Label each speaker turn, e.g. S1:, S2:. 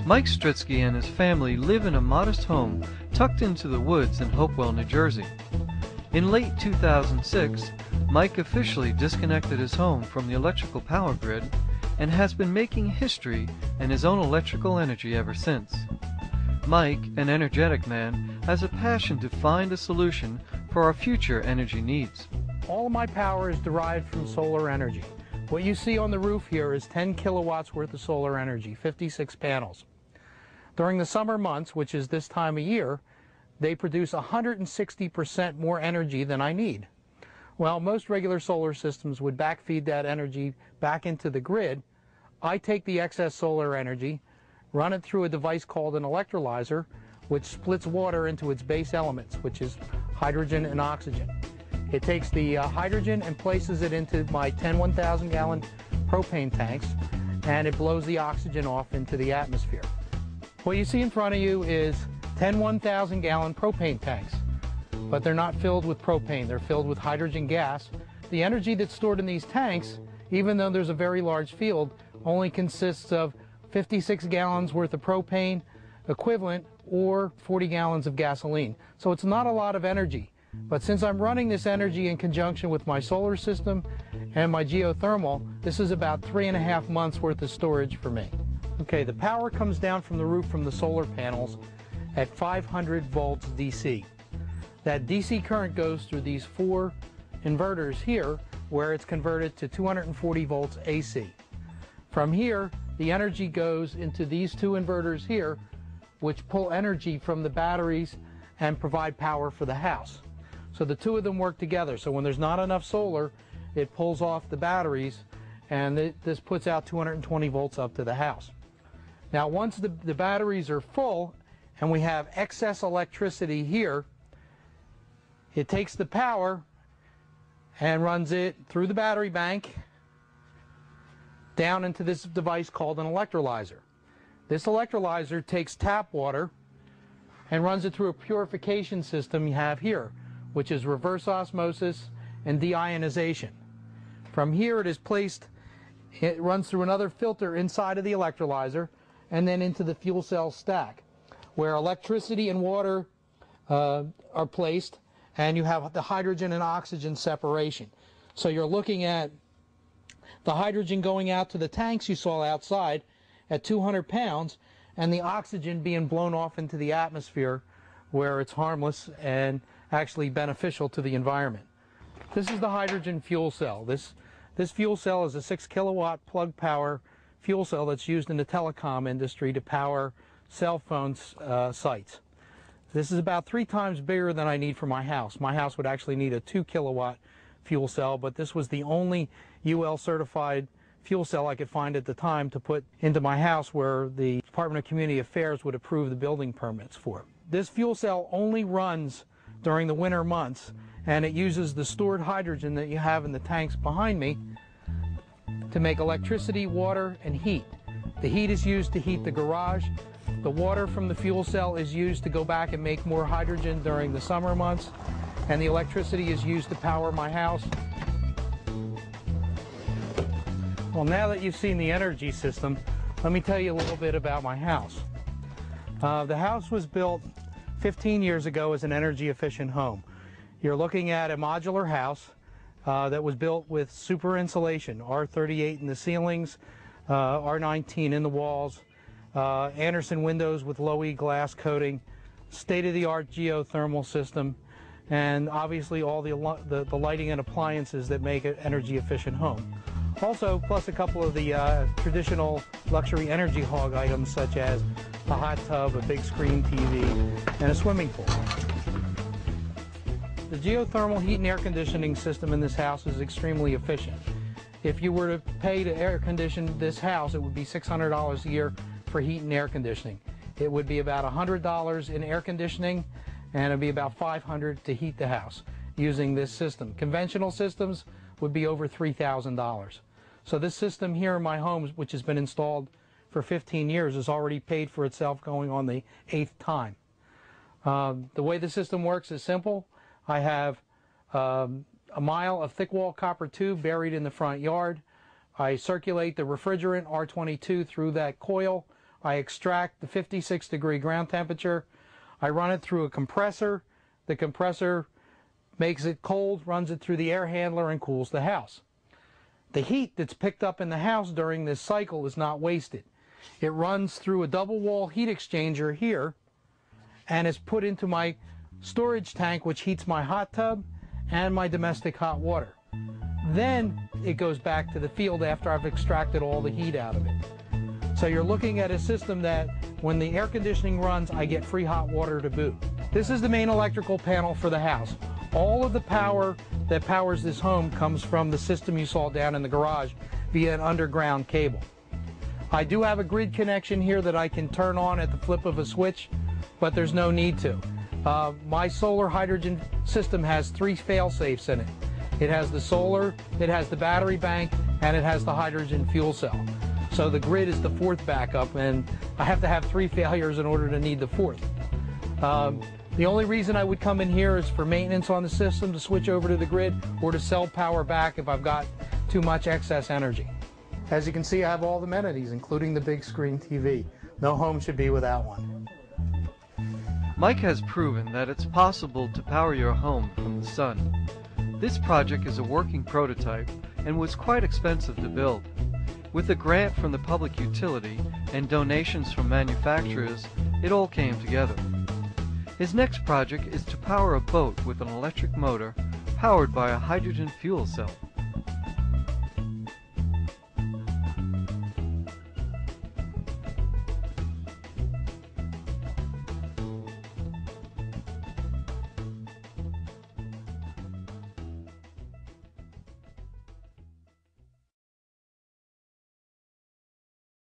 S1: Mike Stritsky and his family live in a modest home tucked into the woods in Hopewell, New Jersey. In late 2006, Mike officially disconnected his home from the electrical power grid and has been making history and his own electrical energy ever since. Mike, an energetic man, has a passion to find a solution for our future energy needs.
S2: All of my power is derived from solar energy. What you see on the roof here is 10 kilowatts worth of solar energy, 56 panels. During the summer months, which is this time of year, they produce 160% more energy than I need. Well, most regular solar systems would backfeed that energy back into the grid. I take the excess solar energy, run it through a device called an electrolyzer, which splits water into its base elements, which is hydrogen and oxygen. It takes the hydrogen and places it into my 10 1,000-gallon propane tanks, and it blows the oxygen off into the atmosphere. What you see in front of you is 10 1,000-gallon propane tanks, but they're not filled with propane. They're filled with hydrogen gas. The energy that's stored in these tanks, even though there's a very large field, only consists of 56 gallons worth of propane equivalent or 40 gallons of gasoline. So it's not a lot of energy. But since I'm running this energy in conjunction with my solar system and my geothermal, this is about 3.5 months worth of storage for me. Okay, the power comes down from the roof from the solar panels at 500 volts DC. That DC current goes through these 4 inverters here, where it's converted to 240 volts AC. From here, the energy goes into these 2 inverters here, which pull energy from the batteries and provide power for the house. So the 2 of them work together. So when there's not enough solar, it pulls off the batteries, and this puts out 220 volts up to the house. Now once the batteries are full and we have excess electricity here, it takes the power and runs it through the battery bank down into this device called an electrolyzer. This electrolyzer takes tap water and runs it through a purification system you have here, which is reverse osmosis and deionization. From here it is placed, it runs through another filter inside of the electrolyzer and then into the fuel cell stack, where electricity and water are placed, and you have the hydrogen and oxygen separation. So you're looking at the hydrogen going out to the tanks you saw outside at 200 pounds, and the oxygen being blown off into the atmosphere where it's harmless and actually beneficial to the environment. This is the hydrogen fuel cell. This fuel cell is a 6 kilowatt plug power fuel cell that's used in the telecom industry to power cell phone sites. This is about 3 times bigger than I need for my house. My house would actually need a 2 kilowatt fuel cell, but this was the only UL certified fuel cell I could find at the time to put into my house where the Department of Community Affairs would approve the building permits for. This fuel cell only runs during the winter months, and it uses the stored hydrogen that you have in the tanks behind me to make electricity, water, and heat. The heat is used to heat the garage. The water from the fuel cell is used to go back and make more hydrogen during the summer months, and the electricity is used to power my house. Well, now that you've seen the energy system, let me tell you a little bit about my house. The house was built 15 years ago as an energy efficient home. You're looking at a modular house that was built with super insulation, R38 in the ceilings, R19 in the walls, Anderson windows with low E glass coating, state-of-the-art geothermal system, and obviously all the lighting and appliances that make an energy efficient home. Also, plus a couple of the traditional luxury energy hog items such as a hot tub, a big screen TV, and a swimming pool. The geothermal heat and air conditioning system in this house is extremely efficient. If you were to pay to air condition this house, it would be $600 a year for heat and air conditioning. It would be about $100 in air conditioning, and it would be about $500 to heat the house using this system. Conventional systems would be over $3,000. So this system here in my home, which has been installed for 15 years, has already paid for itself going on the 8th time. The way the system works is simple. I have a mile of thick wall copper tube buried in the front yard. I circulate the refrigerant R22 through that coil I extract the 56-degree ground temperature. I run it through a compressor. The compressor makes it cold, runs it through the air handler, and cools the house. The heat that's picked up in the house during this cycle is not wasted. It runs through a double wall heat exchanger here and is put into my storage tank, which heats my hot tub and my domestic hot water. Then it goes back to the field after I've extracted all the heat out of it. So you're looking at a system that when the air conditioning runs, I get free hot water to boot. This is the main electrical panel for the house. All of the power that powers this home comes from the system you saw down in the garage via an underground cable. I do have a grid connection here that I can turn on at the flip of a switch, but there's no need to. My solar hydrogen system has 3 fail-safes in it. It has the solar, it has the battery bank, and it has the hydrogen fuel cell. So the grid is the 4th backup, and I have to have 3 failures in order to need the 4th. The only reason I would come in here is for maintenance on the system, to switch over to the grid, or to sell power back if I've got too much excess energy. As you can see, I have all the amenities, including the big screen TV. No home should be without one.
S1: Mike has proven that it's possible to power your home from the sun. This project is a working prototype and was quite expensive to build. With a grant from the public utility and donations from manufacturers, it all came together. His next project is to power a boat with an electric motor powered by a hydrogen fuel cell.